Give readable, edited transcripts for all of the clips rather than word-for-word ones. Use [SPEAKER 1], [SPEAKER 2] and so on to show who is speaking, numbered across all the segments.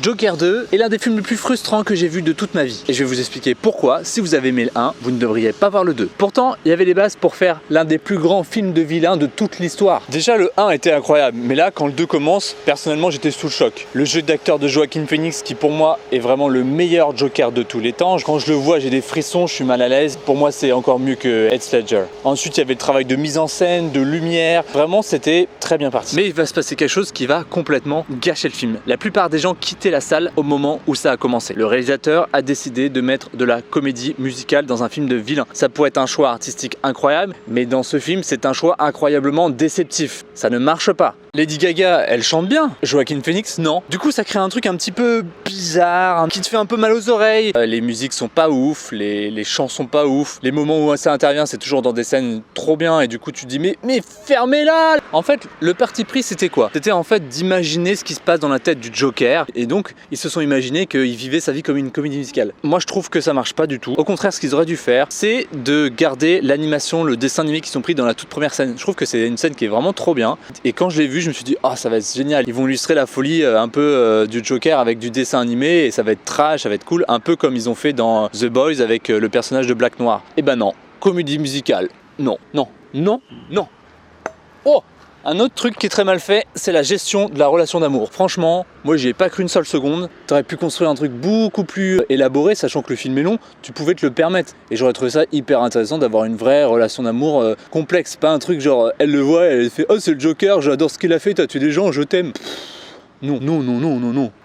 [SPEAKER 1] Joker 2 est l'un des films les plus frustrants que j'ai vu de toute ma vie. Et je vais vous expliquer pourquoi, si vous avez aimé le 1, vous ne devriez pas voir le 2. Pourtant, il y avait les bases pour faire l'un des plus grands films de vilains de toute l'histoire. Déjà, le 1 était incroyable, mais là, quand le 2 commence, personnellement, j'étais sous le choc. Le jeu d'acteur de Joaquin Phoenix, qui pour moi est vraiment le meilleur Joker de tous les temps. Quand je le vois, j'ai des frissons, je suis mal à l'aise. Pour moi, c'est encore mieux que Heath Ledger. Ensuite, il y avait le travail de mise en scène, de lumière. Vraiment, c'était très bien parti. Mais il va se passer quelque chose qui va complètement gâcher le film. La plupart des gens quittaient la salle au moment où ça a commencé. Le réalisateur a décidé de mettre de la comédie musicale dans un film de vilain. Ça pourrait être un choix artistique incroyable, mais dans ce film, c'est un choix incroyablement déceptif. Ça ne marche pas. Lady Gaga, elle chante bien. Joaquin Phoenix, non. Du coup, ça crée un truc un petit peu bizarre, qui te fait un peu mal aux oreilles. Les musiques sont pas ouf, les chants sont pas ouf. Les moments où ça intervient, c'est toujours dans des scènes trop bien, et du coup, tu te dis, mais fermez-la! En fait, le parti pris, c'était quoi? C'était en fait d'imaginer ce qui se passe dans la tête du Joker, et donc, ils se sont imaginés qu'il vivait sa vie comme une comédie musicale. Moi, je trouve que ça marche pas du tout. Au contraire, ce qu'ils auraient dû faire, c'est de garder l'animation, le dessin animé qui sont pris dans la toute première scène. Je trouve que c'est une scène qui est vraiment trop bien, et quand je l'ai vu, je me suis dit, oh, ça va être génial. Ils vont illustrer la folie un peu du Joker avec du dessin animé, et ça va être trash, ça va être cool, un peu comme ils ont fait dans The Boys avec le personnage de Black Noir. Et ben non, comédie musicale, non. Oh, un autre truc qui est très mal fait, c'est la gestion de la relation d'amour. Franchement, moi j'y ai pas cru une seule seconde. T'aurais pu construire un truc beaucoup plus élaboré, sachant que le film est long, tu pouvais te le permettre. Et j'aurais trouvé ça hyper intéressant d'avoir une vraie relation d'amour complexe. Pas un truc genre, elle le voit, elle fait « Oh, c'est le Joker, j'adore ce qu'il a fait, t'as tué des gens, je t'aime ». Non.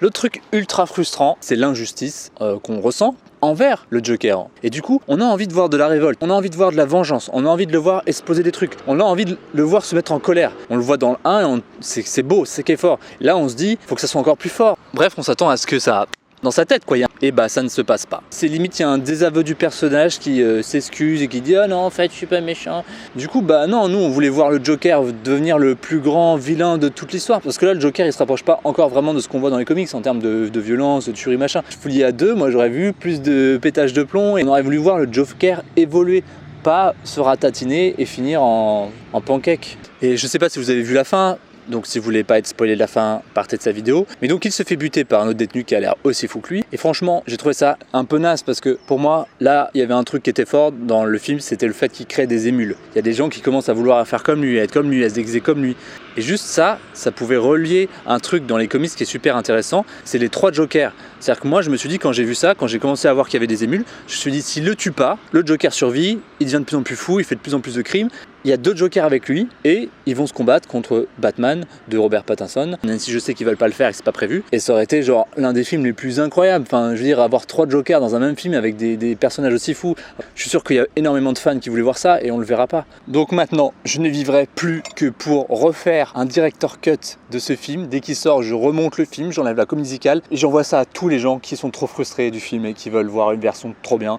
[SPEAKER 1] Le truc ultra frustrant, c'est l'injustice qu'on ressent envers le Joker. Et du coup, on a envie de voir de la révolte, on a envie de voir de la vengeance, on a envie de le voir exploser des trucs, on a envie de le voir se mettre en colère. On le voit dans le 1 et c'est beau, c'est qui est fort. Là, on se dit, faut que ça soit encore plus fort. Bref, on s'attend à ce que ça... dans sa tête quoi, et bah ça ne se passe pas. C'est limite, il y a un désaveu du personnage qui s'excuse et qui dit « Ah non, en fait, je suis pas méchant ». Du coup, bah non, nous on voulait voir le Joker devenir le plus grand vilain de toute l'histoire, parce que là, le Joker, il se rapproche pas encore vraiment de ce qu'on voit dans les comics en termes de violence, de tuerie, machin. Folie à deux, moi j'aurais vu plus de pétage de plomb, et on aurait voulu voir le Joker évoluer, pas se ratatiner et finir en pancake. Et je sais pas si vous avez vu la fin, donc si vous voulez pas être spoilé de la fin, partez de sa vidéo. Mais donc il se fait buter par un autre détenu qui a l'air aussi fou que lui. Et franchement, j'ai trouvé ça un peu naze, parce que pour moi, là, il y avait un truc qui était fort dans le film, c'était le fait qu'il crée des émules. Il y a des gens qui commencent à vouloir faire comme lui, à être comme lui, à se déguiser comme lui. Et juste ça pouvait relier un truc dans les comics qui est super intéressant, c'est les 3 Jokers. C'est-à-dire que moi, je me suis dit, quand j'ai vu ça, quand j'ai commencé à voir qu'il y avait des émules, je me suis dit, s'il le tue pas, le Joker survit, il devient de plus en plus fou, il fait de plus en plus de crimes. Il y a 2 Jokers avec lui et ils vont se combattre contre Batman de Robert Pattinson, même si je sais qu'ils veulent pas le faire et que c'est pas prévu. Et ça aurait été genre l'un des films les plus incroyables. Enfin, je veux dire, avoir 3 Jokers dans un même film avec des personnages aussi fous. Je suis sûr qu'il y a énormément de fans qui voulaient voir ça et on le verra pas. Donc maintenant, je ne vivrai plus que pour refaire un director cut de ce film. Dès qu'il sort, je remonte le film, j'enlève la comédie musicale et j'envoie ça à tous les gens qui sont trop frustrés du film et qui veulent voir une version trop bien.